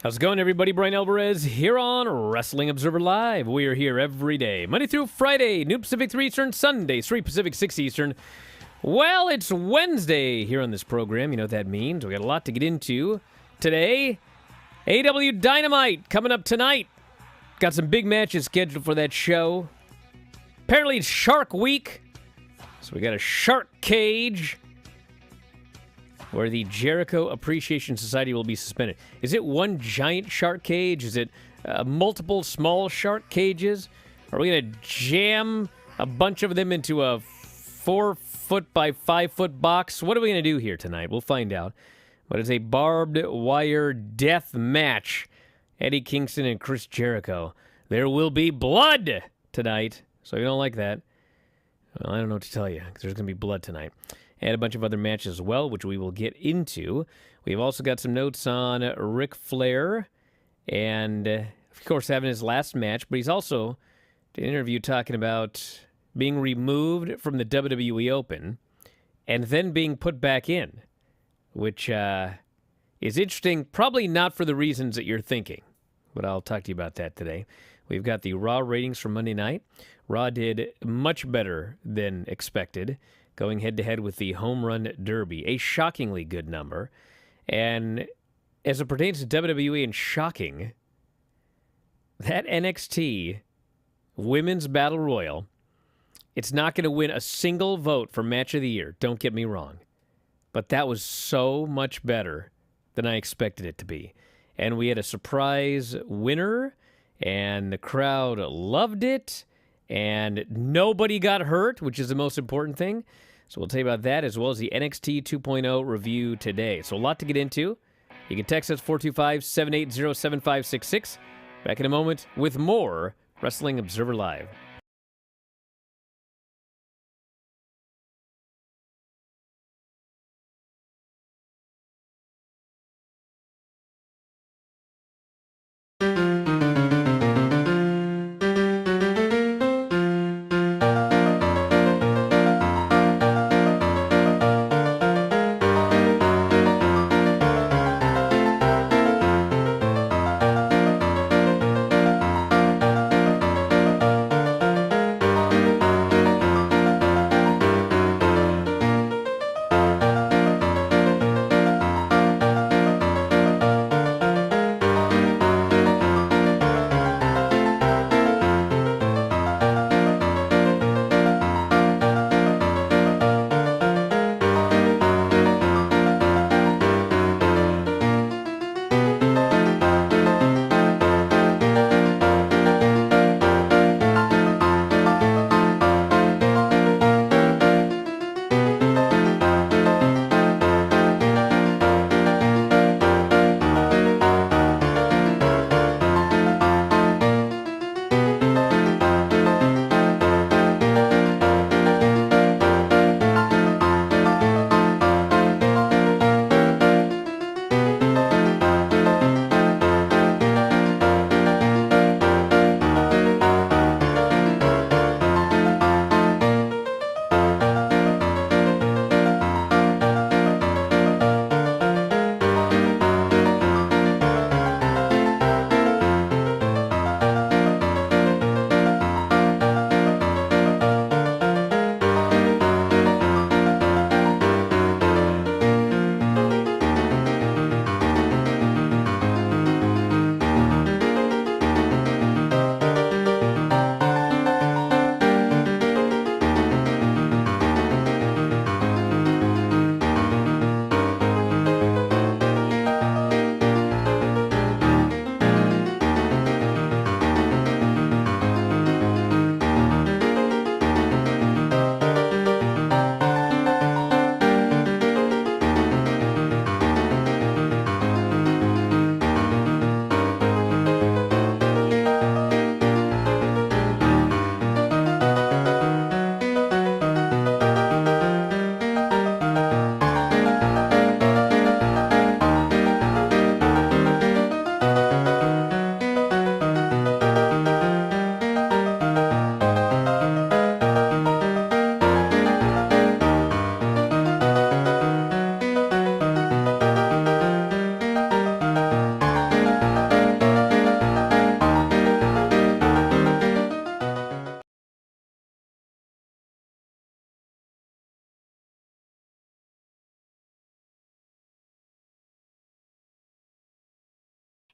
How's it going, everybody? Bryan Alvarez here on Wrestling Observer Live. We are here every day, Monday through Friday, noon Pacific 3 Eastern, Sunday 3 Pacific 6 Eastern. Well, it's Wednesday here on this program. You know what that means. We got a lot to get into today. AEW Dynamite coming up tonight. Got some big matches scheduled for that show. Apparently it's Shark Week, so we got a shark cage where the Jericho Appreciation Society will be suspended. Is it one giant shark cage? Is it multiple small shark cages? Are we going to jam a bunch of them into a 4-foot by 5-foot box? What are we going to do here tonight? We'll find out. But it's a barbed wire death match. Eddie Kingston and Chris Jericho. There will be blood tonight. So if you don't like that, well, I don't know what to tell you, because there's going to be blood tonight. And a bunch of other matches as well, which we will get into. We've also got some notes on Ric Flair, and of course having his last match, but he's also did an interview talking about being removed from the WWE Open and then being put back in, which is interesting, probably not for the reasons that you're thinking, but I'll talk to you about that today. We've got the Raw ratings from Monday night. Raw did much better than expected, going head-to-head with the Home Run Derby, a shockingly good number. And as it pertains to WWE and shocking, that NXT Women's Battle Royal, it's not going to win a single vote for Match of the Year, don't get me wrong. But that was so much better than I expected it to be. And we had a surprise winner, and the crowd loved it, and nobody got hurt, which is the most important thing. So we'll tell you about that, as well as the NXT 2.0 review today. So a lot to get into. You can text us 425-780-7566. Back in a moment with more Wrestling Observer Live.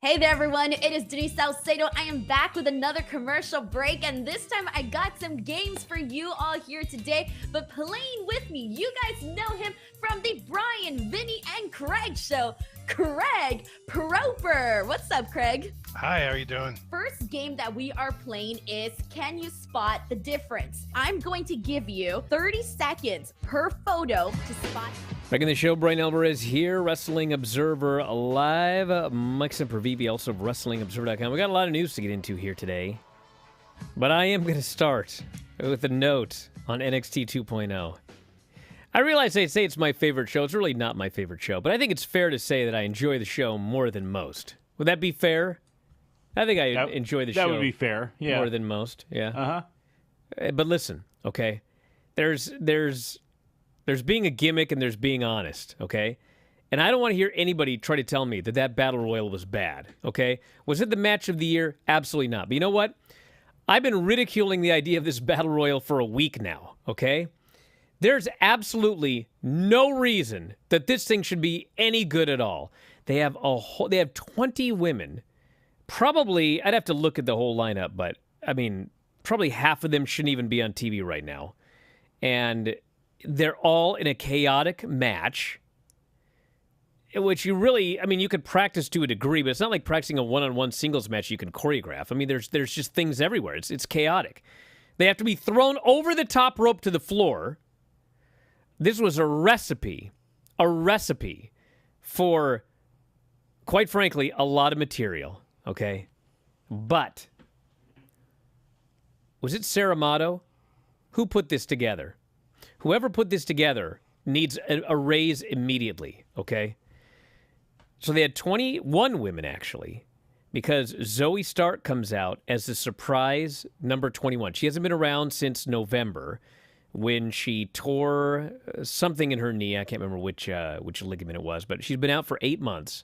Hey there, everyone. It is Denise Salcedo. I am back with another commercial break, and this time I got some games for you all here today. But playing with me, you guys know him from the Brian, Vinny, and Craig show. Craig Proper. What's up, Craig? Hi, how are you doing? First game that we are playing is Can You Spot the Difference? I'm going to give you 30 seconds per photo to spot. Back in the show, Bryan Alvarez here, Wrestling Observer Live. Mike Sempervive, also of WrestlingObserver.com. We got a lot of news to get into here today, but I am going to start with a note on NXT 2.0. I realize I say it's my favorite show. It's really not my favorite show, but I think it's fair to say that I enjoy the show more than most. Would that be fair? I think I enjoy the show. That would be fair, yeah. More than most, yeah. Uh-huh. But listen, okay? There's being a gimmick and there's being honest, okay? And I don't want to hear anybody try to tell me that Battle Royal was bad, okay? Was it the match of the year? Absolutely not. But you know what? I've been ridiculing the idea of this Battle Royal for a week now, okay? There's absolutely no reason that this thing should be any good at all. They have 20 women. Probably, I'd have to look at the whole lineup, but I mean, probably half of them shouldn't even be on TV right now. And they're all in a chaotic match, which you really, I mean, you could practice to a degree, but it's not like practicing a one-on-one singles match you can choreograph. I mean, there's just things everywhere. It's chaotic. They have to be thrown over the top rope to the floor. This was a recipe for, quite frankly, a lot of material, okay? But, was it Sarah Amato? Who put this together? Whoever put this together needs a raise immediately, okay? So they had 21 women, actually, because Zoe Stark comes out as the surprise number 21. She hasn't been around since November when she tore something in her knee. I can't remember which ligament it was, but she's been out for 8 months.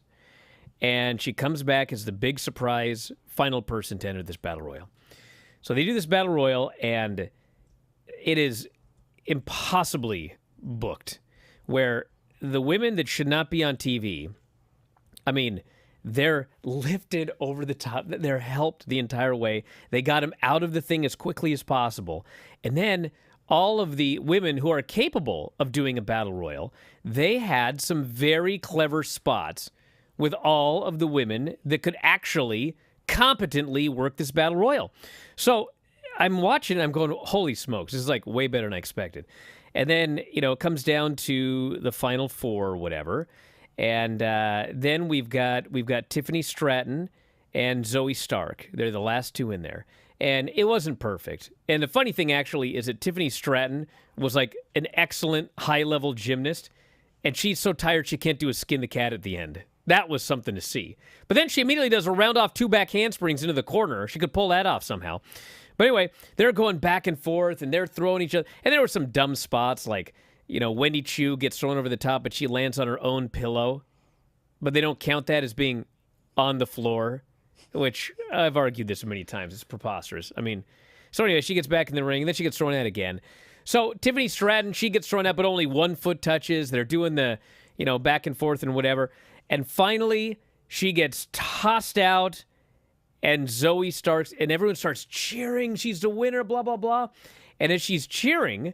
And she comes back as the big surprise final person to enter this Battle Royal. So they do this Battle Royal, and it is impossibly booked, where the women that should not be on TV, I mean, they're lifted over the top. They're helped the entire way. They got them out of the thing as quickly as possible. And then all of the women who are capable of doing a Battle Royal, they had some very clever spots with all of the women that could actually competently work this Battle Royal. So I'm watching and I'm going, holy smokes, this is like way better than I expected. And then, it comes down to the final four or whatever. And then we've got Tiffany Stratton and Zoe Stark. They're the last two in there. And it wasn't perfect. And the funny thing, actually, is that Tiffany Stratton was like an excellent high-level gymnast, and she's so tired she can't do a skin the cat at the end. That was something to see. But then she immediately does a round-off 2 back handsprings into the corner. She could pull that off somehow. But anyway, they're going back and forth, and they're throwing each other. And there were some dumb spots, like, Wendy Chu gets thrown over the top, but she lands on her own pillow. But they don't count that as being on the floor, which I've argued this many times. It's preposterous. I mean, so anyway, she gets back in the ring, and then she gets thrown out again. So Tiffany Stratton, she gets thrown out, but only 1 foot touches. They're doing the, back and forth and whatever. And finally, she gets tossed out, and Zoe starts, and everyone starts cheering. She's the winner, blah, blah, blah. And as she's cheering,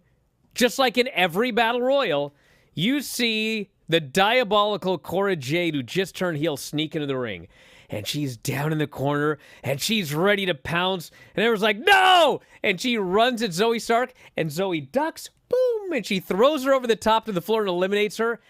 just like in every Battle Royal, you see the diabolical Cora Jade, who just turned heel, sneak into the ring. And she's down in the corner, and she's ready to pounce. And everyone's like, no! And she runs at Zoe Stark, and Zoe ducks, boom, and she throws her over the top to the floor and eliminates her.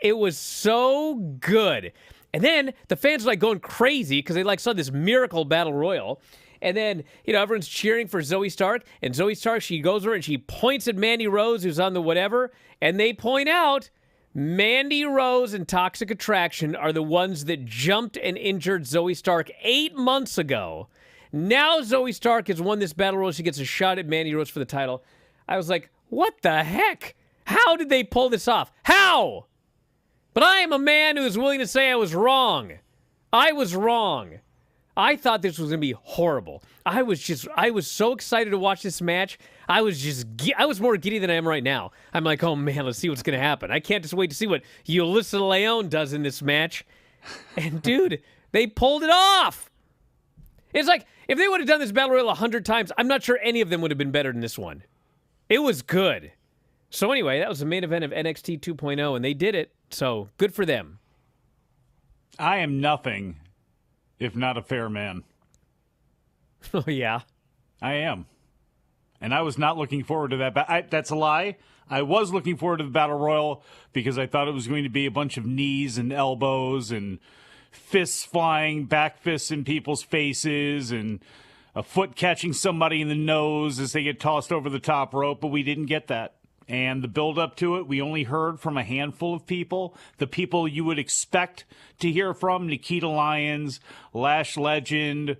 It was so good. And then the fans are like going crazy because they saw this miracle Battle Royal. And then, everyone's cheering for Zoe Stark. And Zoe Stark, she goes over and she points at Mandy Rose, who's on the whatever. And they point out Mandy Rose and Toxic Attraction are the ones that jumped and injured Zoe Stark 8 months ago. Now Zoe Stark has won this Battle Royal. She gets a shot at Mandy Rose for the title. I was like, what the heck? How did they pull this off? How? But I am a man who is willing to say I was wrong. I was wrong. I thought this was going to be horrible. I was so excited to watch this match. I was more giddy than I am right now. I'm like, oh man, let's see what's going to happen. I can't just wait to see what Yulissa Leon does in this match. And dude, They pulled it off. It's like, if they would have done this Battle Royal 100 times, I'm not sure any of them would have been better than this one. It was good. So anyway, that was the main event of NXT 2.0, and they did it, so good for them. I am nothing if not a fair man. Oh, yeah? I am. And I was not looking forward to that. That's a lie. I was looking forward to the Battle Royal because I thought it was going to be a bunch of knees and elbows and fists flying, back fists in people's faces, and a foot catching somebody in the nose as they get tossed over the top rope, but we didn't get that. And the build-up to it, we only heard from a handful of people. The people you would expect to hear from, Nikita Lyons, Lash Legend,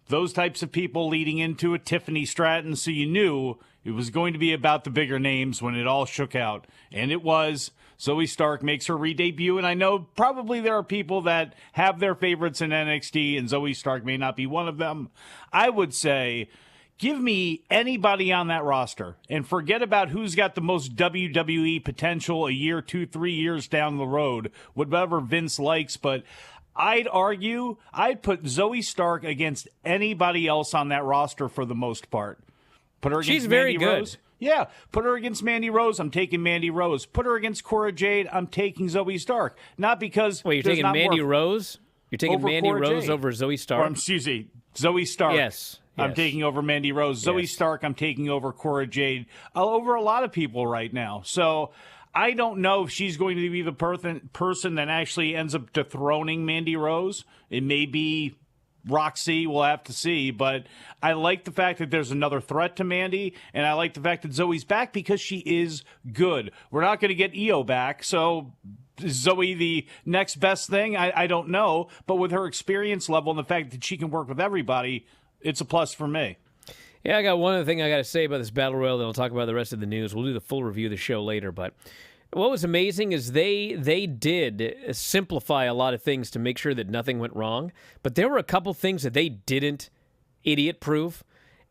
those types of people leading into it, Tiffany Stratton, so you knew it was going to be about the bigger names when it all shook out. And it was. Zoe Stark makes her re-debut, and I know probably there are people that have their favorites in NXT, and Zoe Stark may not be one of them. I would say, give me anybody on that roster, and forget about who's got the most WWE potential a year, 2, 3 years down the road, whatever Vince likes, but I'd argue I'd put Zoe Stark against anybody else on that roster for the most part. Put her against She's very Mandy good. Rose. Yeah, put her against Mandy Rose. I'm taking Mandy Rose. Put her against Cora Jade. I'm taking Zoe Stark. Not because Wait, you're taking Mandy Rose? You're taking over Mandy Cora Rose Jade. over Zoe Stark? Or, excuse me, Zoe Stark. Yes. I'm taking over Mandy Rose. Zoe Yes. Stark, I'm taking over Cora Jade. Over a lot of people right now. So I don't know if she's going to be the person that actually ends up dethroning Mandy Rose. It may be Roxy, we'll have to see, but I like the fact that there's another threat to Mandy, and I like the fact that Zoe's back because she is good. We're not going to get Io back, so is Zoe the next best thing? I don't know, but with her experience level and the fact that she can work with everybody, it's a plus for me. Yeah, I got one other thing I got to say about this Battle Royal, then I'll talk about the rest of the news. We'll do the full review of the show later, but what was amazing is they did simplify a lot of things to make sure that nothing went wrong, but there were a couple things that they didn't idiot-proof,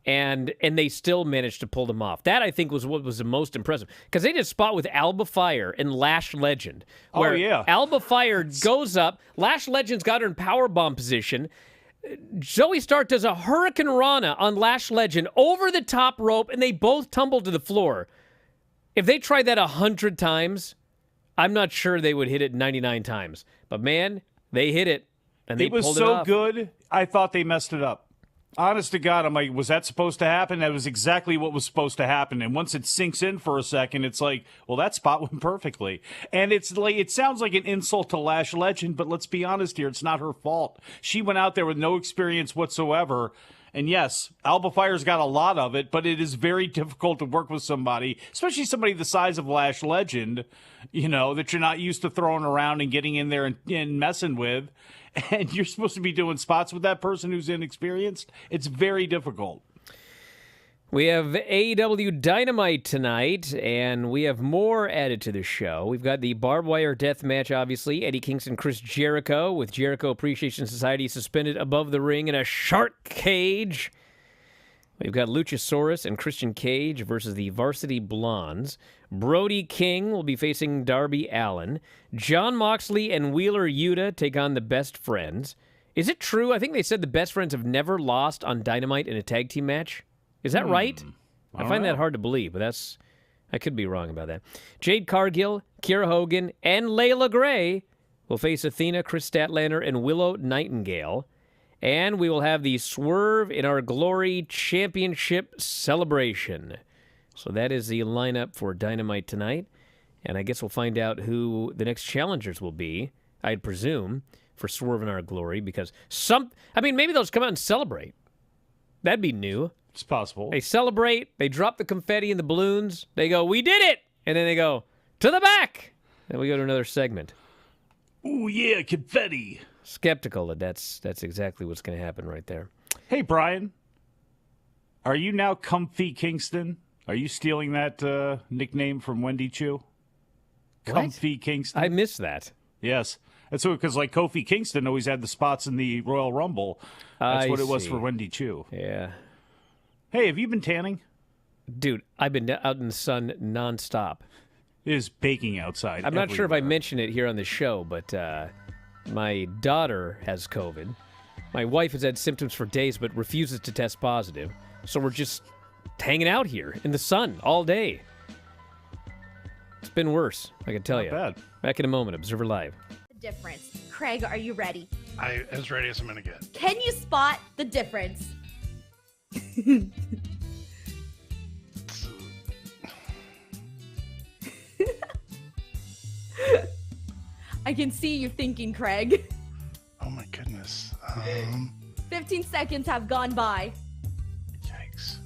and they still managed to pull them off. That, I think, was what was the most impressive, because they did a spot with Alba Fire and Lash Legend, where Alba Fire goes up, Lash Legend's got her in powerbomb position, Zoe Stark does a Hurricane Rana on Lash Legend over the top rope, and they both tumble to the floor. If they tried that 100 times, I'm not sure they would hit it 99 times. But, man, they hit it, and they pulled it off. It was so good, I thought they messed it up. Honest to God, I'm like, was that supposed to happen? That was exactly what was supposed to happen. And once it sinks in for a second, it's like, well, that spot went perfectly. And it's like, it sounds like an insult to Lash Legend, but let's be honest here, it's not her fault. She went out there with no experience whatsoever. And yes, Alba Fire's got a lot of it, but it is very difficult to work with somebody, especially somebody the size of Lash Legend, you know, that you're not used to throwing around and getting in there and messing with. And you're supposed to be doing spots with that person who's inexperienced. It's very difficult. We have AEW Dynamite tonight, and we have more added to the show. We've got the barbed wire death match, obviously. Eddie Kingston, Chris Jericho, with Jericho Appreciation Society suspended above the ring in a shark cage. We've got Luchasaurus and Christian Cage versus the Varsity Blondes. Brody King will be facing Darby Allin. Jon Moxley and Wheeler Yuta take on the Best Friends. Is it true? I think they said the Best Friends have never lost on Dynamite in a tag team match. Is that right? I find that hard to believe, but I could be wrong about that. Jade Cargill, Kiera Hogan, and Layla Gray will face Athena, Chris Statlander, and Willow Nightingale. And we will have the Swerve in Our Glory Championship celebration. So that is the lineup for Dynamite tonight. And I guess we'll find out who the next challengers will be, I'd presume, for Swerve in Our Glory. Because maybe they'll just come out and celebrate. That'd be new. It's possible. They celebrate. They drop the confetti and the balloons. They go, we did it! And then they go, to the back! Then we go to another segment. Ooh, yeah, confetti. Skeptical that that's exactly what's going to happen right there. Hey, Brian. Are you now Comfy Kingston? Are you stealing that nickname from Wendy Chu? Comfy Kingston? I missed that. Yes. That's because like Kofi Kingston always had the spots in the Royal Rumble. That's what it was for Wendy Chu. Yeah. Hey, have you been tanning? Dude, I've been out in the sun nonstop. It is baking outside. I'm not sure if I mentioned it here on the show, but My daughter has COVID. My wife has had symptoms for days but refuses to test positive. So we're just hanging out here in the sun all day. It's been worse, I can tell you. Not bad. Back in a moment, Observer Live. The difference. Craig, are you ready? As ready as I'm gonna get. Can you spot the difference? I can see you thinking, Craig. Oh my goodness. 15 seconds have gone by. Yikes.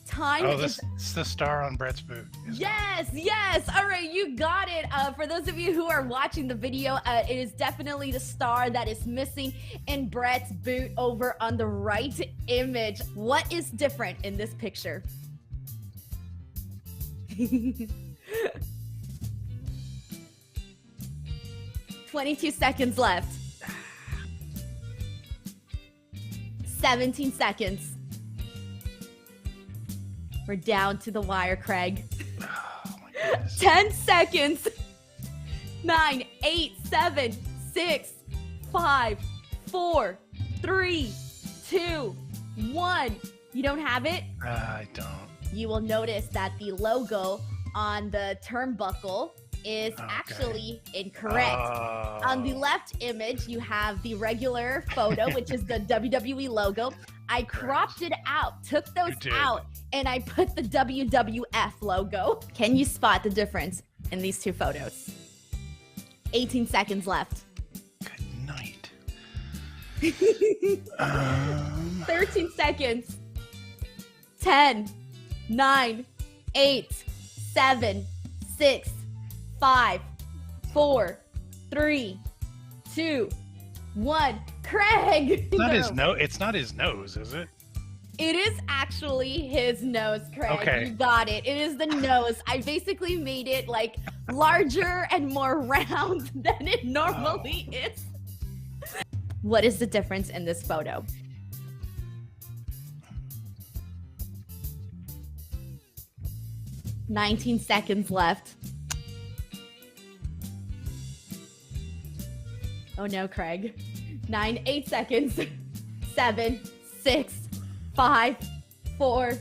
Time is... It's the star on Brett's boot. Yes, yes. All right, you got it. For those of you who are watching the video, it is definitely the star that is missing in Brett's boot over on the right image. What is different in this picture? 22 seconds left. 17 seconds. We're down to the wire, Craig. Oh my goodness. 10 seconds. 9, 8, 7, 6, 5, 4, 3, 2, 1. You don't have it? I don't. You will notice that the logo on the turnbuckle is actually incorrect. On the left image, you have the regular photo, which is the WWE logo. I cropped it out, took those out, and I put the WWF logo. Can you spot the difference in these two photos? 18 seconds left. Good night. 13 seconds. 10, 9, 8, 7, 6, 5, 4, 3, 2, 1. Craig! It's not his nose, is it? It is actually his nose, Craig. Okay. You got it. It is the nose. I basically made it like larger and more round than it normally is. What is the difference in this photo? $19 seconds left. Oh no, Craig. 9, 8 seconds. 7, 6, 5, 4,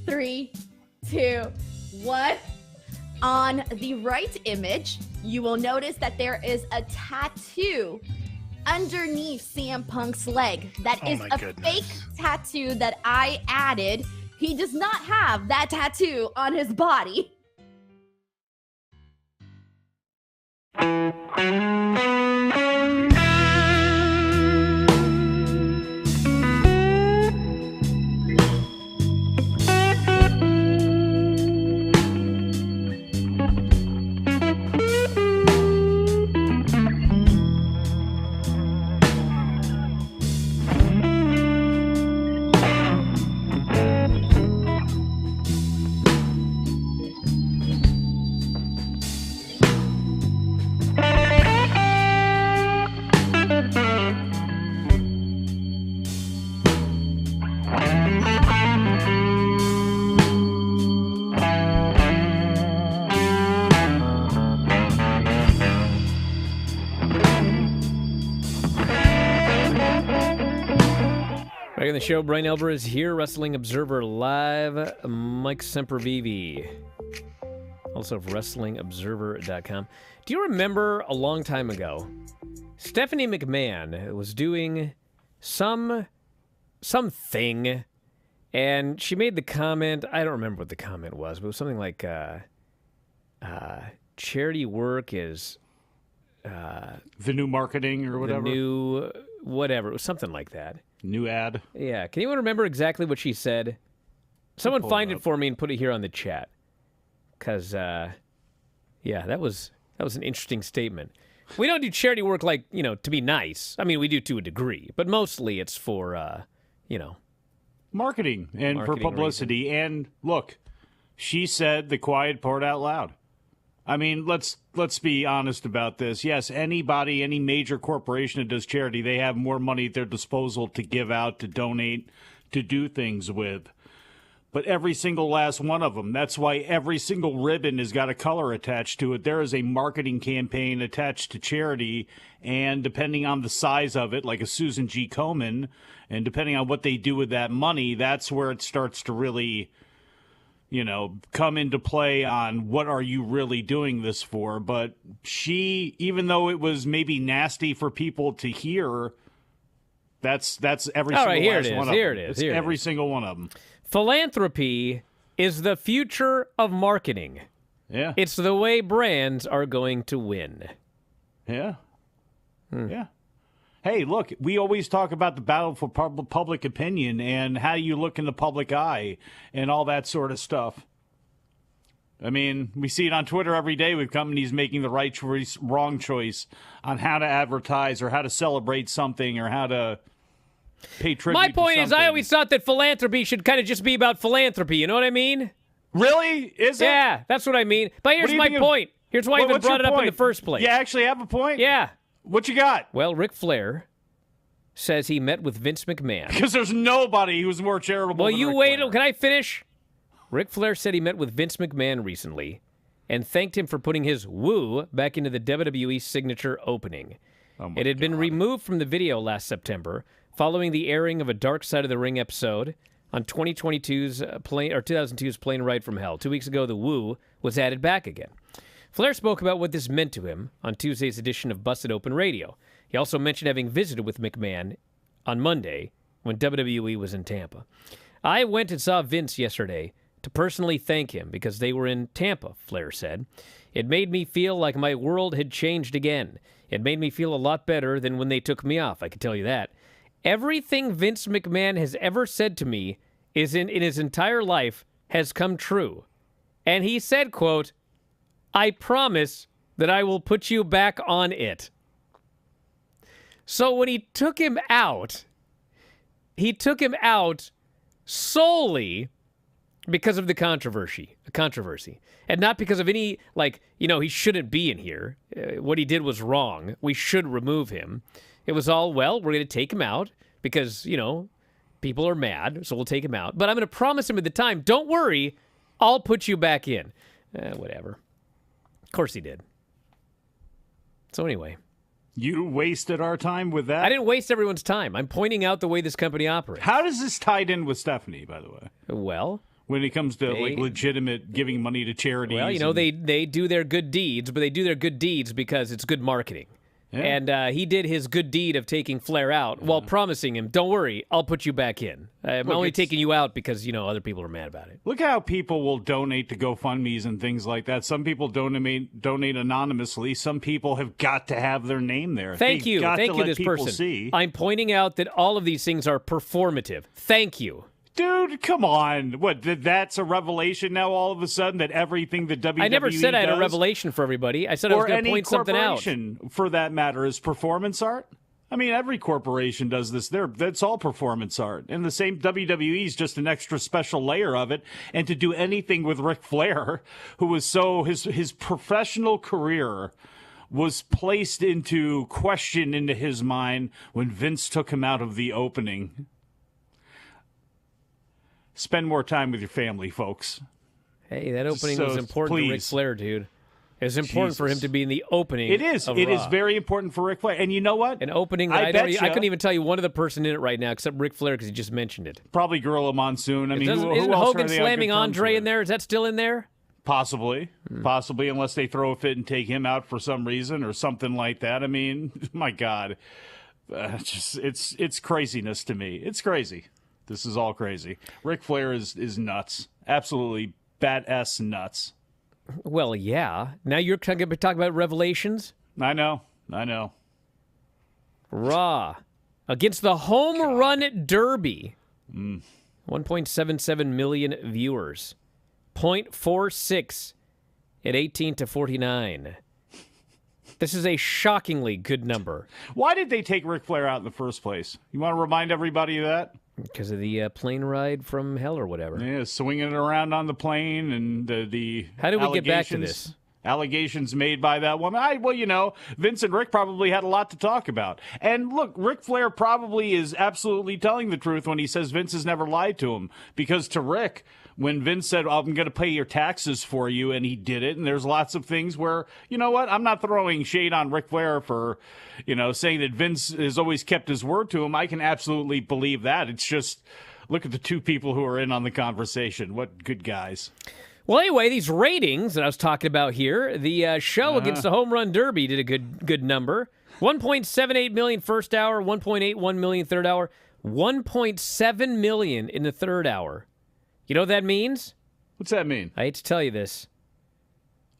3, 2, 1. On the right image, you will notice that there is a tattoo underneath CM Punk's leg. That is a fake tattoo that I added. He does not have that tattoo on his body. Back in the show, Bryan Alvarez here, Wrestling Observer Live. Mike Sempervive, also of WrestlingObserver.com. Do you remember a long time ago, Stephanie McMahon was doing something, and she made the comment, I don't remember what the comment was, but it was something like, charity work is... the new marketing or whatever? The new whatever. It was something like that. New ad. Yeah. Can anyone remember exactly what she said? Someone find it for me and put it here on the chat. Because, yeah, that was an interesting statement. We don't do charity work like, to be nice. I mean, we do to a degree. But mostly it's for, marketing and for publicity. Reason. And look, she said the quiet part out loud. I mean, let's be honest about this. Yes, any major corporation that does charity, they have more money at their disposal to give out, to donate, to do things with. but every single last one of them. That's why every single ribbon has got a color attached to it. There is a marketing campaign attached to charity, and depending on the size of it, like a Susan G. Komen, and depending on what they do with that money, that's where it starts to really, come into play on what are you really doing this for. But she, even though it was maybe nasty for people to hear, that's every All single right, here last it is. one of Here them. it is. It's Here it every is. single one of them. Philanthropy is the future of marketing. Yeah. It's the way brands are going to win. Yeah. Yeah. Hey, look, we always talk about the battle for public opinion and how you look in the public eye and all that sort of stuff. I mean, we see it on Twitter every day with companies making the right choice, wrong choice on how to advertise or how to celebrate something or how to pay tribute My to point is, I something. always thought that philanthropy should kind of just be about philanthropy. You know what I mean? Really? Is it? Yeah, that's what I mean. But here's do you my think of- point. Here's why I even What's your brought it up in point? the first place. You actually have a point? Yeah. What you got? Well, Ric Flair says he met with Vince McMahon. Because there's nobody who's more charitable Well, than you Ric wait. Flair. Can I finish? Ric Flair said he met with Vince McMahon recently and thanked him for putting his woo back into the WWE signature opening. Oh my It had been God. removed from the video last September following the airing of a Dark Side of the Ring episode on 2002's Plane Ride from Hell. 2 weeks ago, the woo was added back again. Flair spoke about what this meant to him on Tuesday's edition of Busted Open Radio. He also mentioned having visited with McMahon on Monday when WWE was in Tampa. I went and saw Vince yesterday to personally thank him because they were in Tampa, Flair said. It made me feel like my world had changed again. It made me feel a lot better than when they took me off, I can tell you that. Everything Vince McMahon has ever said to me is in his entire life has come true. And he said, quote, I promise that I will put you back on it. So when he took him out solely because of the controversy, and not because of any, he shouldn't be in here. What he did was wrong. We should remove him. It was all, we're going to take him out because, people are mad, so we'll take him out. But I'm going to promise him at the time, don't worry, I'll put you back in. Whatever. Of course he did. So anyway. You wasted our time with that? I didn't waste everyone's time. I'm pointing out the way this company operates. How does this tie in with Stephanie, by the way? Well, when it comes to legitimate giving money to charities. Well, they do their good deeds, but they do their good deeds because it's good marketing. Yeah. And he did his good deed of taking Flair out while promising him, don't worry, I'll put you back in. I'm only taking you out because, other people are mad about it. Look how people will donate to GoFundMes and things like that. Some people donate anonymously. Some people have got to have their name there. Thank you, this person. See. I'm pointing out that all of these things are performative. Thank you. Dude, come on. What, that's a revelation now all of a sudden that everything the WWE I never said I had a does, revelation for everybody. I said I was going to point something out. Or any corporation, for that matter, is performance art? I mean, every corporation does this. That's all performance art. And the same WWE is just an extra special layer of it. And to do anything with Ric Flair, who was his professional career was placed into question into his mind when Vince took him out of the opening. Spend more time with your family, folks. Hey, that opening was important to Ric Flair, dude. It was important for him to be in the opening. It is. It is very important for Ric Flair. And you know what? An opening that I couldn't even tell you one other person in it right now except Ric Flair because he just mentioned it. Probably Gorilla Monsoon. I mean, isn't who else Hogan are they slamming on good terms Andre with? in there? Is that still in there? Possibly, unless they throw a fit and take him out for some reason or something like that. I mean, my God, it's craziness to me. It's crazy. This is all crazy. Ric Flair is nuts. Absolutely badass nuts. Well, yeah. Now you're going to talk about revelations? I know. Raw. Against the Home Run Derby. 1.77 million viewers. 0.46 at 18 to 49. This is a shockingly good number. Why did they take Ric Flair out in the first place? You want to remind everybody of that? Because of the plane ride from hell or whatever. Yeah, swinging it around on the plane and the How do we get back to this? Allegations made by that woman. Vince and Rick probably had a lot to talk about. And look, Ric Flair probably is absolutely telling the truth when he says Vince has never lied to him. Because to Rick, when Vince said, I'm going to pay your taxes for you, and he did it. And there's lots of things where, you know what, I'm not throwing shade on Ric Flair for, saying that Vince has always kept his word to him. I can absolutely believe that. It's just, look at the two people who are in on the conversation. What good guys. Well, anyway, these ratings that I was talking about here, the show against the Home Run Derby did a good number. 1.78 million first hour, 1.81 million third hour, 1.7 million in the third hour. You know what that means? What's that mean? I hate to tell you this.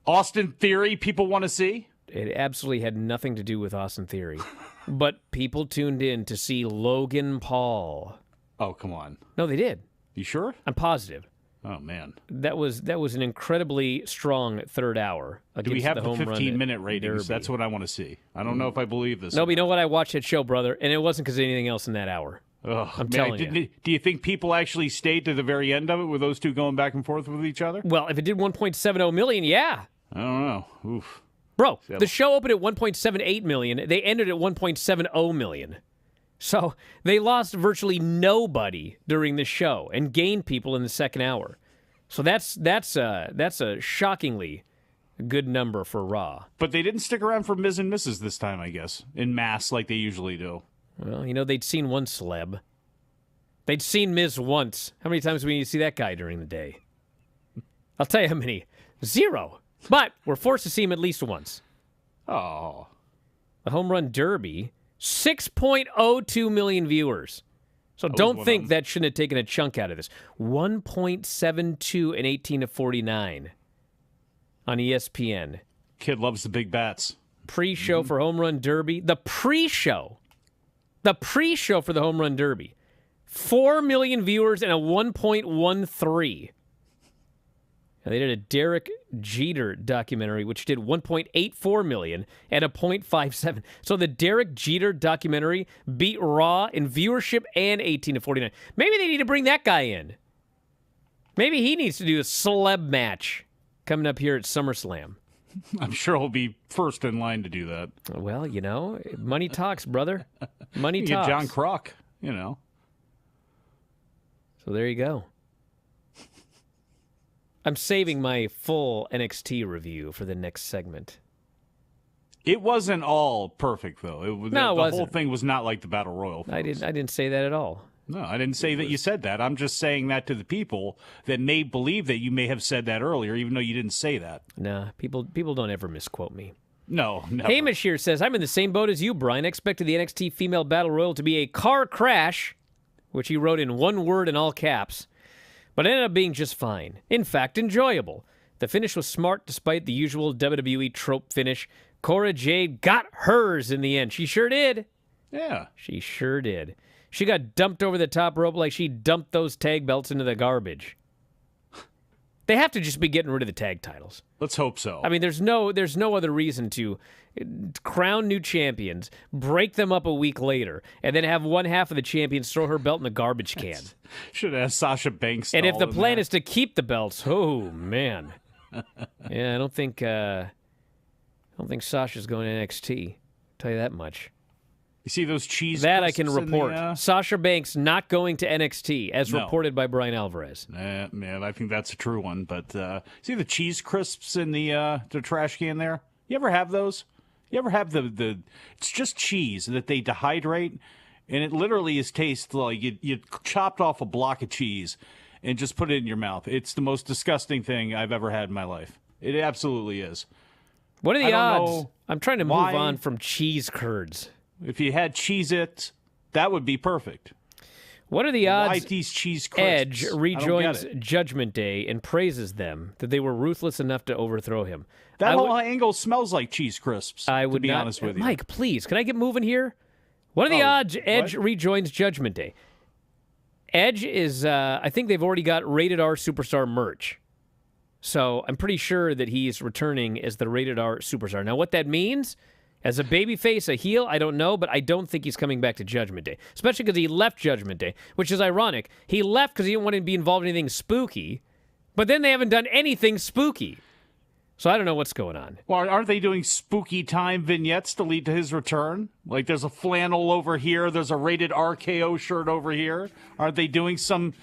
Austin Theory people want to see? It absolutely had nothing to do with Austin Theory. But people tuned in to see Logan Paul. Oh, come on. No, they did. You sure? I'm positive. Oh, man. That was an incredibly strong third hour against Do we have the the home 15-minute ratings? Derby. That's what I want to see. I don't know if I believe this. No, but you know what? I watched that show, brother, and it wasn't because of anything else in that hour. I'm telling you. Do you think people actually stayed to the very end of it with those two going back and forth with each other? Well, if it did 1.70 million, yeah. I don't know. Oof. Bro, the show opened at 1.78 million. They ended at 1.70 million. So they lost virtually nobody during the show and gained people in the second hour. So that's a shockingly good number for Raw. But they didn't stick around for Ms. and Mrs. this time, I guess, in mass like they usually do. Well, they'd seen one celeb. They'd seen Miz once. How many times do we need to see that guy during the day? I'll tell you how many. 0. But we're forced to see him at least once. Oh. The Home Run Derby, 6.02 million viewers. So don't think that shouldn't have taken a chunk out of this. 1.72 in 18 to 49 on ESPN. Kid loves the big bats. Pre-show for Home Run Derby. The pre-show for the Home Run Derby. 4 million viewers and a 1.13. Now, they did a Derek Jeter documentary, which did 1.84 million and a 0.57. So the Derek Jeter documentary beat Raw in viewership and 18 to 49. Maybe they need to bring that guy in. Maybe he needs to do a celeb match coming up here at SummerSlam. I'm sure he'll be first in line to do that. Well, money talks, brother. Money talks. John Kroc, So there you go. I'm saving my full NXT review for the next segment. It wasn't all perfect, though. No, it wasn't. The whole thing was not like the Battle Royal. I didn't say that at all. No, I didn't say that you said that. I'm just saying that to the people that may believe that you may have said that earlier, even though you didn't say that. Nah, people don't ever misquote me. No, never. Hamish here says, I'm in the same boat as you, Brian. I expected the NXT Female Battle Royal to be a car crash, which he wrote in one word in all caps, but it ended up being just fine. In fact, enjoyable. The finish was smart despite the usual WWE trope finish. Cora Jade got hers in the end. She sure did. Yeah. She sure did. She got dumped over the top rope like she dumped those tag belts into the garbage. They have to just be getting rid of the tag titles. Let's hope so. I mean, there's no other reason to crown new champions, break them up a week later, and then have one half of the champions throw her belt in the garbage can. Should have Sasha Banks. And if the plan is to keep the belts, oh man, yeah, I don't think Sasha's going to NXT. I'll tell you that much. You see those cheese? That I can report. The, Sasha Banks not going to NXT, as reported by Bryan Alvarez. Man, I think that's a true one. But see the cheese crisps in the trash can there? You ever have those? You ever have the? It's just cheese that they dehydrate, and it literally tastes like you chopped off a block of cheese and just put it in your mouth. It's the most disgusting thing I've ever had in my life. It absolutely is. What are the odds? I'm trying to move on from cheese curds. If you had Cheez-It, that would be perfect. What are the odds Why these cheese crisps? Edge rejoins Judgment Day and praises them that they were ruthless enough to overthrow him? That whole angle smells like cheese crisps, I would to be not, honest with you. Mike, please, can I get moving here? What are the odds Edge rejoins Judgment Day? Edge is, I think they've already got Rated R Superstar merch. So I'm pretty sure that he's returning as the Rated R Superstar. Now, what that means... As a babyface, a heel, I don't know, but I don't think he's coming back to Judgment Day. Especially because he left Judgment Day, which is ironic. He left because he didn't want to be involved in anything spooky, but then they haven't done anything spooky. So I don't know what's going on. Well, aren't they doing spooky time vignettes to lead to his return? Like there's a flannel over here, there's a rated RKO shirt over here. Aren't they doing some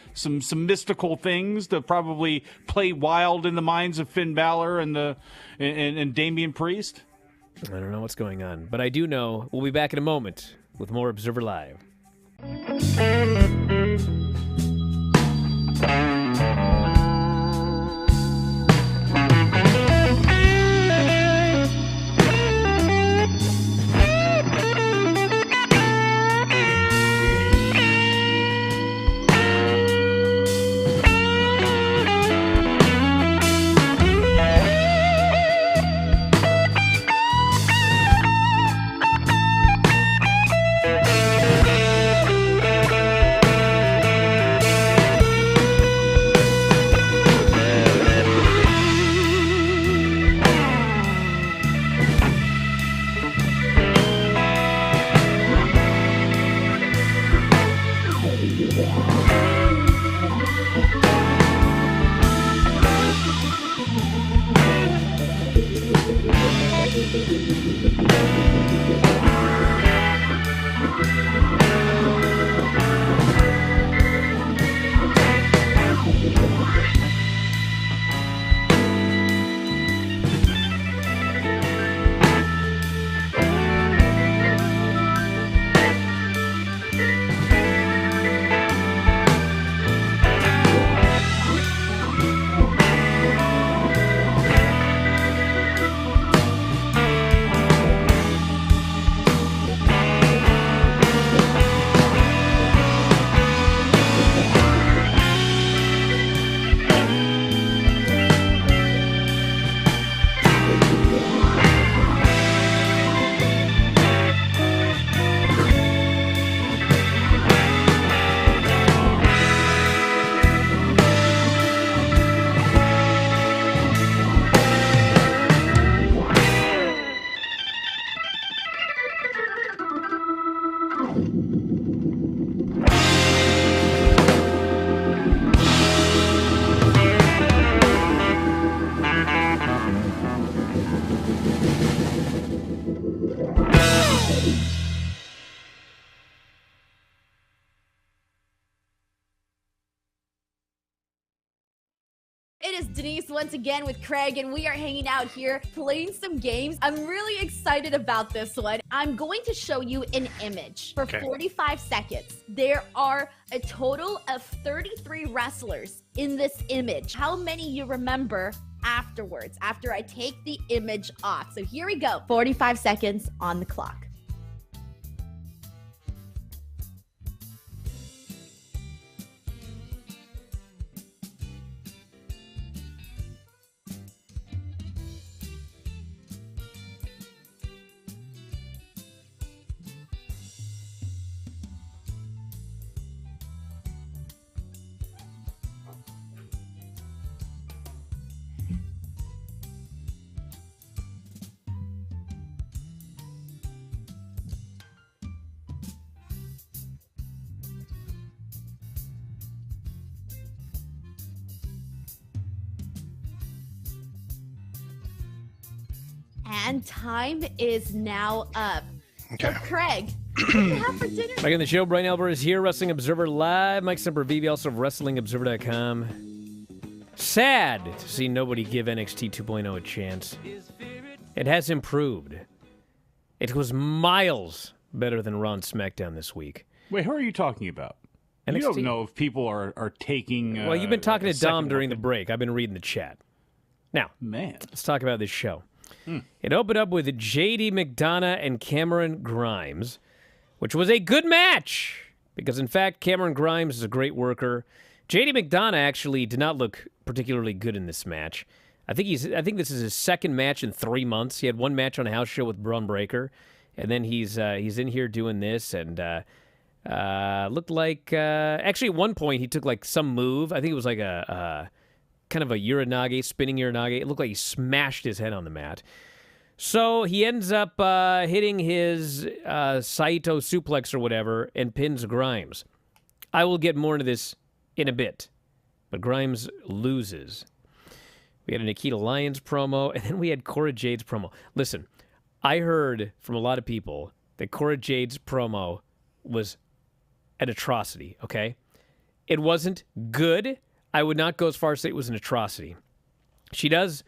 mystical things to probably play wild in the minds of Finn Balor and Damian Priest? I don't know what's going on, but I do know we'll be back in a moment with more Observer Live. It is Denise once again with Craig, and we are hanging out here playing some games. I'm really excited about this one. I'm going to show you an image for 45 seconds. There are a total of 33 wrestlers in this image. How many you remember afterwards, after I take the image off? So here we go. 45 seconds on the clock. And time is now up. Okay. So, Craig, what do you have for dinner? Back in the show, Bryan Alvarez here, Wrestling Observer Live. Mike Sempervive, also of WrestlingObserver.com. Sad to see nobody give NXT 2.0 a chance. It has improved. It was miles better than Raw and SmackDown this week. Wait, who are you talking about? NXT. You don't know if people are taking... Well, you've been talking to Dom during the break. I've been reading the chat. Now, Man. let's talk about this show. It opened up with J.D. McDonough and Cameron Grimes, which was a good match because, in fact, Cameron Grimes is a great worker. J.D. McDonough actually did not look particularly good in this match. I think this is his second match in 3 months. He had one match on a house show with Braun Breaker, and then he's in here doing this and looked like actually at one point he took like some move. I think it was like a kind of a uranage, spinning uranage. It looked like he smashed his head on the mat. So he ends up hitting his Saito suplex or whatever and pins Grimes. I will get more into this in a bit, but Grimes loses. We had a Nikita Lyons promo, and then we had Cora Jade's promo. Listen, I heard from a lot of people that Cora Jade's promo was an atrocity, okay? It wasn't good. I would not go as far as say it was an atrocity. She at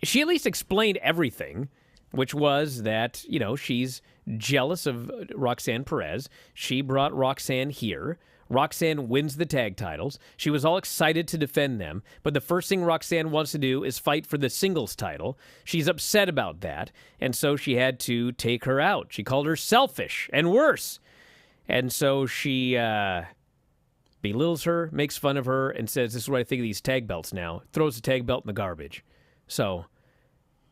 least explained everything, which was that, she's jealous of Roxanne Perez. She brought Roxanne here. Roxanne wins the tag titles. She was all excited to defend them, but the first thing Roxanne wants to do is fight for the singles title. She's upset about that, and so she had to take her out. She called her selfish and worse. And so she belittles her, makes fun of her, and says, this is what I think of these tag belts now. Throws the tag belt in the garbage. So,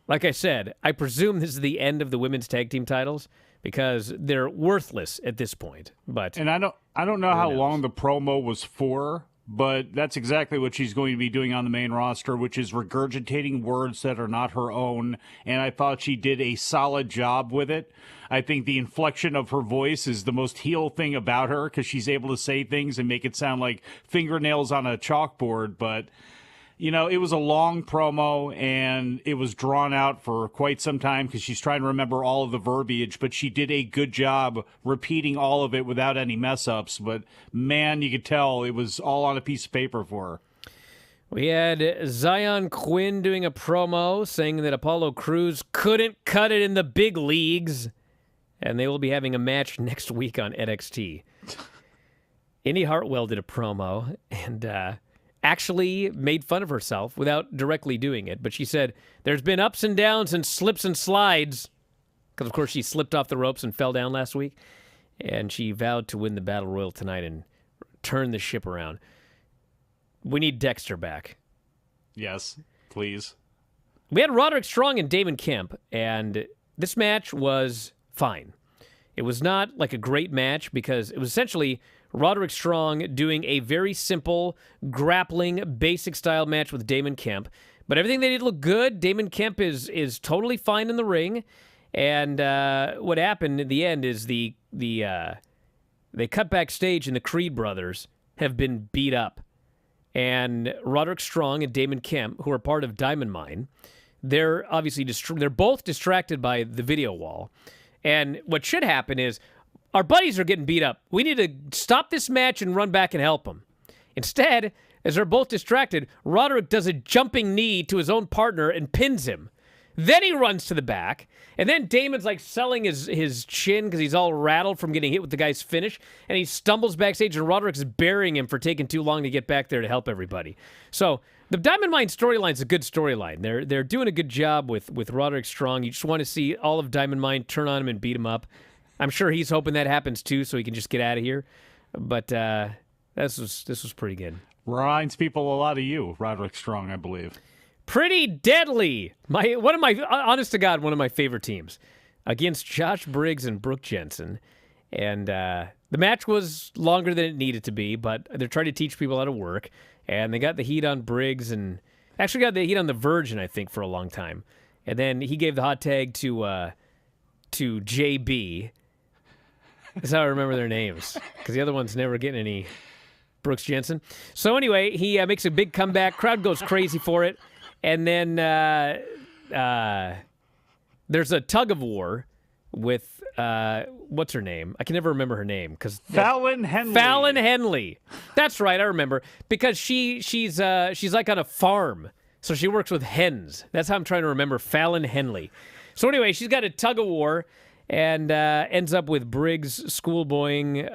like I said, I presume this is the end of the women's tag team titles, because they're worthless at this point. And I don't know how long the promo was for, but that's exactly what she's going to be doing on the main roster, which is regurgitating words that are not her own. And I thought she did a solid job with it. I think the inflection of her voice is the most heel thing about her, because she's able to say things and make it sound like fingernails on a chalkboard. But it was a long promo, and it was drawn out for quite some time because she's trying to remember all of the verbiage, but she did a good job repeating all of it without any mess-ups. But, man, you could tell it was all on a piece of paper for her. We had Zion Quinn doing a promo saying that Apollo Crews couldn't cut it in the big leagues, and they will be having a match next week on NXT. Indy Hartwell did a promo, and actually made fun of herself without directly doing it. But she said, there's been ups and downs and slips and slides. Because, of course, she slipped off the ropes and fell down last week. And she vowed to win the Battle Royal tonight and turn the ship around. We need Dexter back. Yes, please. We had Roderick Strong and Damon Kemp, and this match was fine. It was not like a great match because it was essentially Roderick Strong doing a very simple, grappling, basic-style match with Damon Kemp. But everything they did looked good. Damon Kemp is totally fine in the ring. And what happened in the end is they cut backstage, and the Creed brothers have been beat up. And Roderick Strong and Damon Kemp, who are part of Diamond Mine, they're obviously they're both distracted by the video wall. And what should happen is, our buddies are getting beat up. We need to stop this match and run back and help them. Instead, as they're both distracted, Roderick does a jumping knee to his own partner and pins him. Then he runs to the back, and then Damon's like selling his chin because he's all rattled from getting hit with the guy's finish, and he stumbles backstage, and Roderick's burying him for taking too long to get back there to help everybody. So the Diamond Mine storyline's a good storyline. They're doing a good job with Roderick Strong. You just want to see all of Diamond Mine turn on him and beat him up. I'm sure he's hoping that happens too, so he can just get out of here. But this was pretty good. Reminds people a lot of you, Roderick Strong, I believe. Pretty deadly. Honest to God, one of my favorite teams against Josh Briggs and Brooke Jensen. And the match was longer than it needed to be, but they're trying to teach people how to work. And they got the heat on Briggs and actually got the heat on the Virgin, I think, for a long time. And then he gave the hot tag to JB. That's how I remember their names, because the other one's never getting any Brooks Jensen. So anyway, he makes a big comeback. Crowd goes crazy for it. And then there's a tug of war with, what's her name? I can never remember her name. Fallon Henley. Fallon Henley. That's right, I remember. Because she's like on a farm, so she works with hens. That's how I'm trying to remember Fallon Henley. So anyway, she's got a tug of war, and ends up with Briggs schoolboying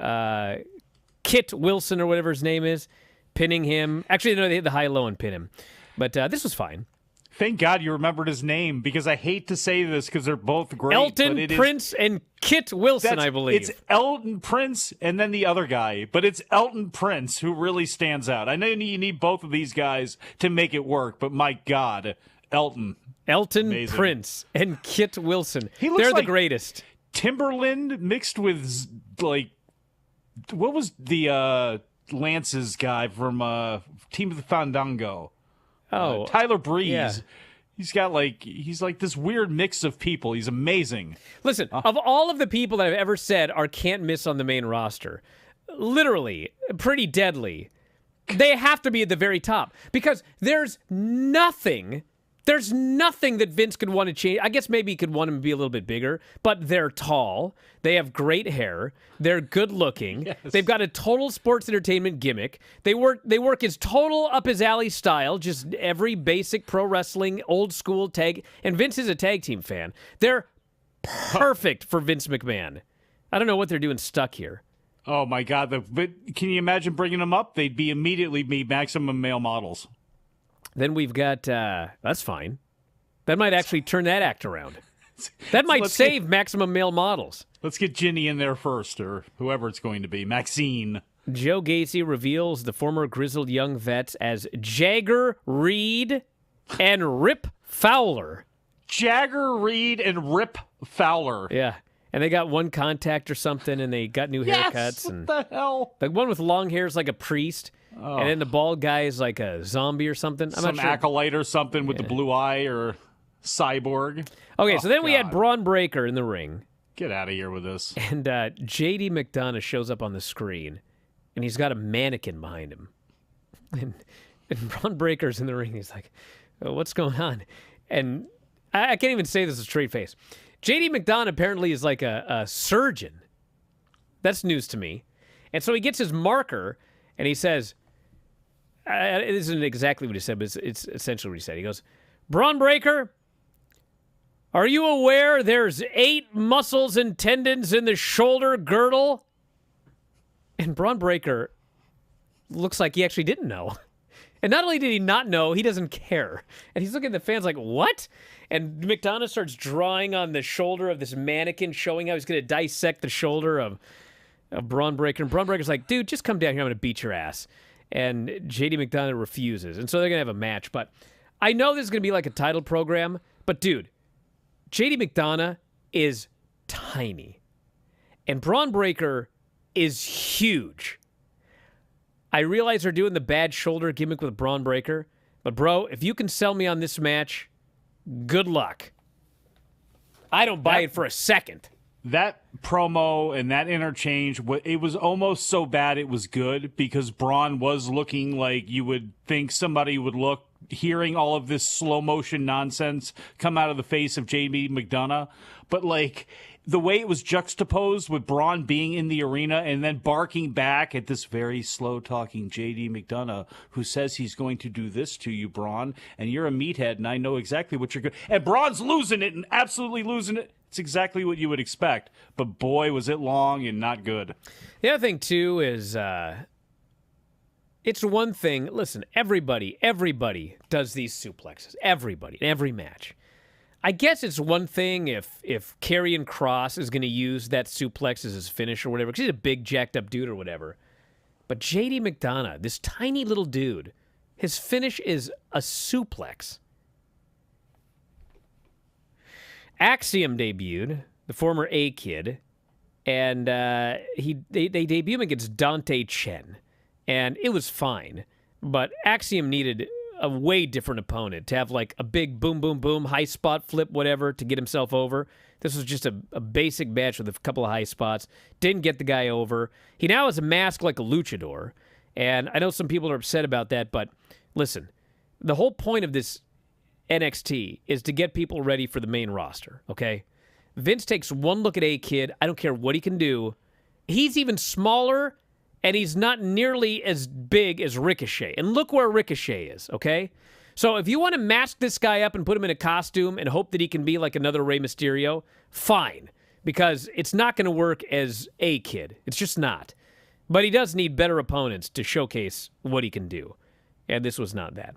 Kit Wilson or whatever his name is, pinning him. Actually, no, they hit the high-low and pin him. But this was fine. Thank God you remembered his name, because I hate to say this because they're both great. Elton Prince and Kit Wilson, I believe. It's Elton Prince and then the other guy, but it's Elton Prince who really stands out. I know you need both of these guys to make it work, but my God, Elton Amazing. Prince and Kit Wilson. They're the greatest. Timberland mixed with, like, what was the Lance's guy from Team of the Fandango? Oh, Tyler Breeze. Yeah. He's like this weird mix of people. He's amazing. Listen, of all of the people that I've ever said are can't miss on the main roster, literally, pretty deadly, They have to be at the very top because there's nothing that Vince could want to change. I guess maybe he could want them to be a little bit bigger, but they're tall. They have great hair. They're good looking. Yes. They've got a total sports entertainment gimmick. They work his total up his alley style, just every basic pro wrestling, old school tag. And Vince is a tag team fan. They're perfect for Vince McMahon. I don't know what they're doing stuck here. Oh, my God. But can you imagine bringing them up? They'd be immediately maximum male models. Then we've got, that's fine. That might actually turn that act around. That might save maximum male models. Let's get Ginny in there first, or whoever it's going to be. Maxine. Joe Gacy reveals the former grizzled young vets as Jagger, Reed, and Rip Fowler. Jagger, Reed, and Rip Fowler. Yeah. And they got one contact or something, and they got new haircuts. What And the hell? the one with long hair is like a priest, and then the bald guy is like a zombie or something. I'm Some not sure. acolyte or something with the blue eye or cyborg. Okay, so then we had God. Braun Breaker in the ring, Get out of here with this. and J.D. McDonough shows up on the screen, and he's got a mannequin behind him. And Braun Breaker's in the ring. He's like, what's going on? And I can't even say this with a straight face. J.D. McDonough apparently is like a surgeon. That's news to me. And so he gets his marker, and he says, it isn't exactly what he said, but it's essentially what he said. He goes, Braun Breaker, are you aware there's 8 muscles and tendons in the shoulder girdle? And Braun Breaker looks like he actually didn't know. And not only did he not know, he doesn't care. And he's looking at the fans like, what? And McDonough starts drawing on the shoulder of this mannequin, showing how he's going to dissect the shoulder of Braun Breaker. And Braun Breaker's like, dude, just come down here. I'm going to beat your ass. And J.D. McDonough refuses. And so they're going to have a match. But I know this is going to be like a title program. But, dude, J.D. McDonough is tiny. And Braun Breaker is huge. I realize they're doing the bad shoulder gimmick with Braun Breaker. But, bro, if you can sell me on this match, good luck. I don't buy it for a second. That promo and that interchange, it was almost so bad it was good because Braun was looking like you would think somebody would look, hearing all of this slow motion nonsense come out of the face of J.D. McDonough. But, like, the way it was juxtaposed with Braun being in the arena and then barking back at this very slow-talking J.D. McDonough who says he's going to do this to you, Braun, and you're a meathead, and I know exactly what you're going to... And Braun's losing it and absolutely losing it. It's exactly what you would expect. But, boy, was it long and not good. The other thing, too, is it's one thing. Listen, everybody does these suplexes. Everybody, in every match. I guess it's one thing if Karrion Kross is going to use that suplex as his finish or whatever, because he's a big, jacked-up dude or whatever. But J.D. McDonough, this tiny little dude, his finish is a suplex. Axiom debuted, the former A-Kid, and they debuted him against Dante Chen, and it was fine. But Axiom needed a way different opponent to have like a big boom, boom, boom, high spot flip, whatever, to get himself over. This was just a basic match with a couple of high spots. Didn't get the guy over. He now has a mask like a luchador, and I know some people are upset about that, but listen, the whole point of this NXT is to get people ready for the main roster, okay? Vince takes one look at A-Kid. I don't care what he can do. He's even smaller, and he's not nearly as big as Ricochet. And look where Ricochet is, okay? So if you want to mask this guy up and put him in a costume and hope that he can be like another Rey Mysterio, fine. Because it's not going to work as A-Kid. It's just not. But he does need better opponents to showcase what he can do. And this was not that.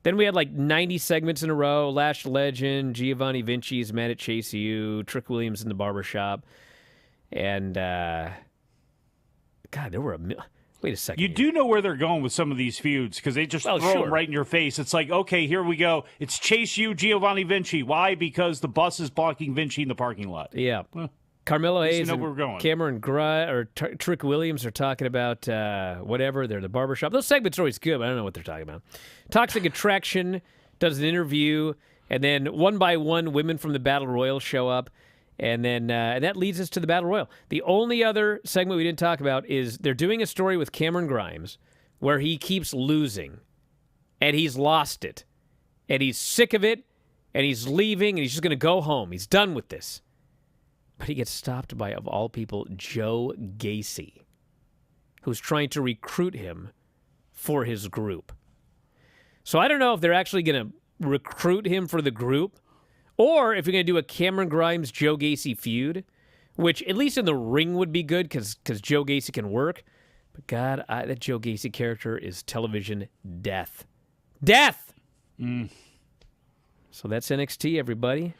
Then we had like 90 segments in a row. Lash Legend, Giovanni Vinci's Mad at Chase U, Trick Williams in the barbershop. And, God, there were wait a second. You do know where they're going with some of these feuds because they just throw them right in your face. It's like, okay, here we go. It's Chase U, Giovanni Vinci. Why? Because the bus is blocking Vinci in the parking lot. Yeah. Well, Carmelo Hayes know and where we're going. Cameron Trick Williams are talking about whatever. They're the barbershop. Those segments are always good, but I don't know what they're talking about. Toxic Attraction does an interview, and then one by one, women from the Battle Royal show up, and then and that leads us to the Battle Royal. The only other segment we didn't talk about is they're doing a story with Cameron Grimes, where he keeps losing, and he's lost it, and he's sick of it, and he's leaving, and he's just going to go home. He's done with this. But he gets stopped by, of all people, Joe Gacy, who's trying to recruit him for his group. So I don't know if they're actually going to recruit him for the group, or if you're going to do a Cameron Grimes, Joe Gacy feud, which at least in the ring would be good because Joe Gacy can work. But God, that Joe Gacy character is television death. Death! So that's NXT, everybody.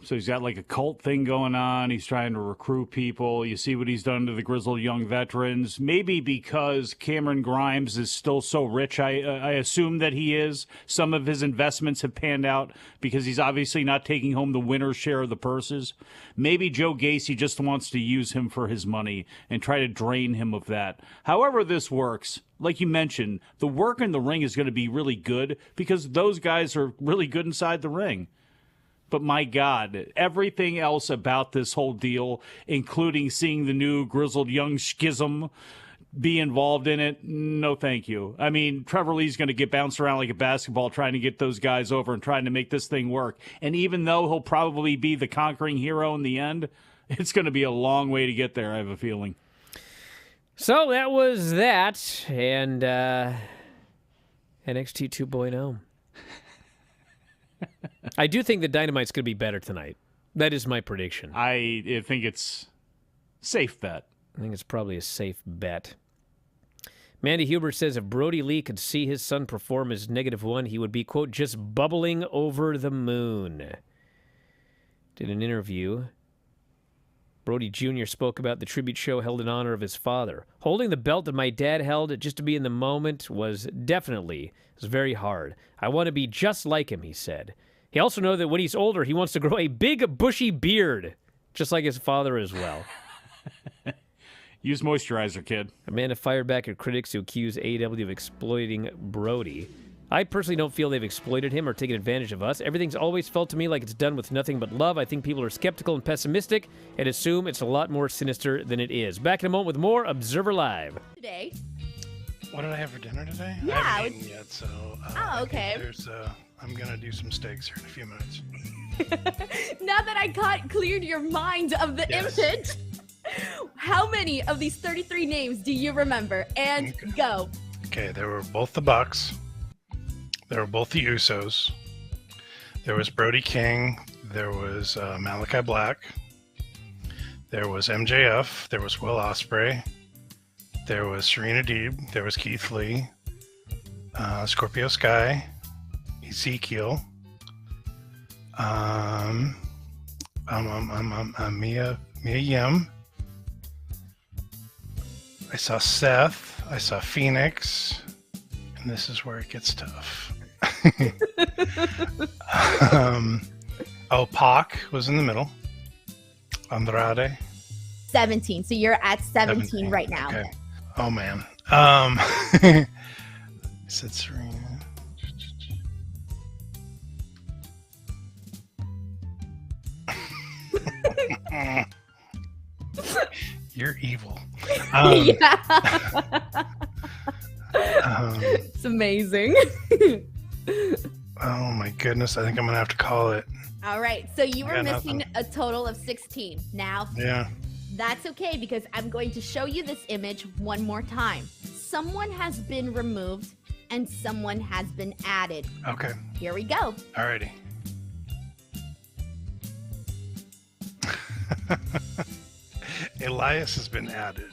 So he's got like a cult thing going on. He's trying to recruit people. You see what he's done to the grizzled young veterans. Maybe because Cameron Grimes is still so rich, I assume that he is. Some of his investments have panned out because he's obviously not taking home the winner's share of the purses. Maybe Joe Gacy just wants to use him for his money and try to drain him of that. However this works, like you mentioned, the work in the ring is going to be really good because those guys are really good inside the ring. But my God, everything else about this whole deal, including seeing the new grizzled young schism be involved in it, no thank you. I mean, Trevor Lee's going to get bounced around like a basketball trying to get those guys over and trying to make this thing work. And even though he'll probably be the conquering hero in the end, it's going to be a long way to get there, I have a feeling. So that was that, and NXT 2.0. I do think the Dynamite's going to be better tonight. That is my prediction. I think it's safe bet. I think it's probably a safe bet. Mandy Huber says if Brodie Lee could see his son perform as -1, he would be, quote, just bubbling over the moon. Did an interview. Brodie Jr. spoke about the tribute show held in honor of his father. Holding the belt that my dad held just to be in the moment was very hard. I want to be just like him, he said. He also knows that when he's older, he wants to grow a big, bushy beard, just like his father as well. Use moisturizer, kid. Amanda fired back at critics who accuse AEW of exploiting Brodie. I personally don't feel they've exploited him or taken advantage of us. Everything's always felt to me like it's done with nothing but love. I think people are skeptical and pessimistic and assume it's a lot more sinister than it is. Back in a moment with more Observer Live. Today. What did I have for dinner today? Yeah, I haven't eaten yet, so okay. I'm gonna do some steaks here in a few minutes. Now that I cleared your mind of the image, how many of these 33 names do you remember? And go. Okay, there were both the Bucks. There were both the Usos. There was Brody King. There was Malachi Black. There was MJF. There was Will Ospreay. There was Serena Deeb. There was Keith Lee. Scorpio Sky. Ezekiel. Mia Yim. I saw Seth. I saw Phoenix. And this is where it gets tough. Pac was in the middle. Andrade. 17. So you're at 17 right now. Okay. Oh man. I said Serena. You're evil. It's amazing. Oh my goodness, I think I'm gonna have to call it. All right, so you were missing a total of 16. Now, that's okay because I'm going to show you this image one more time. Someone has been removed and someone has been added. Okay. Here we go. Alrighty. Elias has been added.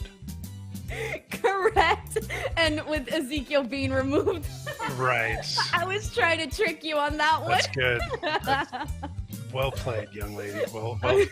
Correct. And with Ezekiel being removed. Right. I was trying to trick you on that one. That's good. That's well played, young lady. Well played.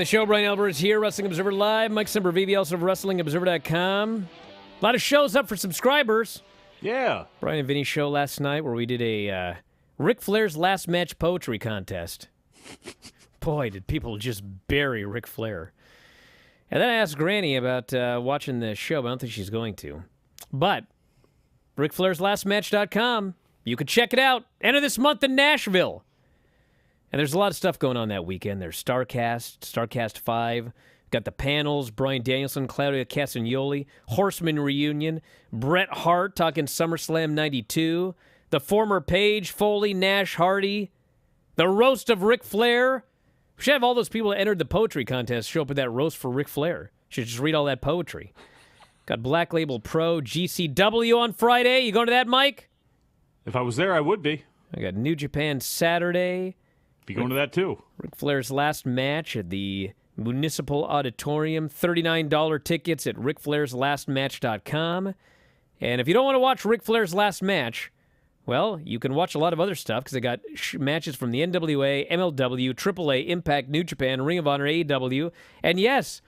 the show. Bryan Alvarez here, Wrestling Observer Live. Mike Sempervive, also of WrestlingObserver.com. A lot of shows up for subscribers. Yeah. Brian and Vinny show last night where we did a Ric Flair's last match poetry contest. Boy, did people just bury Ric Flair. And then I asked Granny about watching the show, but I don't think she's going to. But RicFlairsLastMatch.com, you can check it out. Enter this month in Nashville. And there's a lot of stuff going on that weekend. There's StarCast 5. Got the panels, Bryan Danielson, Claudia Castagnoli, Horseman Reunion, Bret Hart talking SummerSlam 92, the former Page, Foley, Nash, Hardy, the roast of Ric Flair. We should have all those people that entered the poetry contest show up at that roast for Ric Flair. Should just read all that poetry. Got Black Label Pro, GCW on Friday. You going to that, Mike? If I was there, I would be. I got New Japan Saturday. Be going to that, too. Ric Flair's last match at the Municipal Auditorium. $39 tickets at RicFlairsLastMatch.com. And if you don't want to watch Ric Flair's last match, well, you can watch a lot of other stuff because they got matches from the NWA, MLW, AAA, Impact, New Japan, Ring of Honor, AEW. And yes,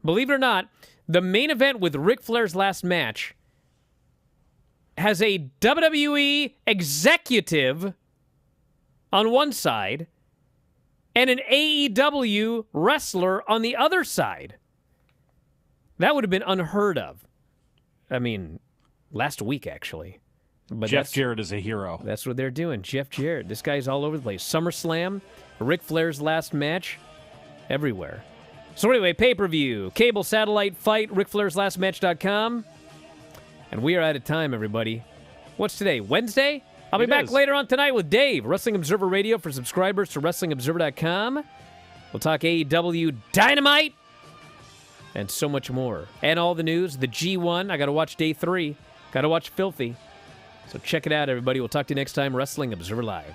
believe it or not, the main event with Ric Flair's last match has a WWE executive on one side and an AEW wrestler on the other side. That would have been unheard of. I mean, last week, actually. But Jeff Jarrett is a hero. That's what they're doing. Jeff Jarrett. This guy's all over the place. SummerSlam, Ric Flair's last match, everywhere. So anyway, pay-per-view, cable, satellite, fight, RicFlairsLastMatch.com. And we are out of time, everybody. What's today, Wednesday? I'll be back later on tonight with Dave, Wrestling Observer Radio for subscribers to WrestlingObserver.com. We'll talk AEW Dynamite and so much more. And all the news, the G1. I got to watch Day 3. Got to watch Filthy. So check it out, everybody. We'll talk to you next time, Wrestling Observer Live.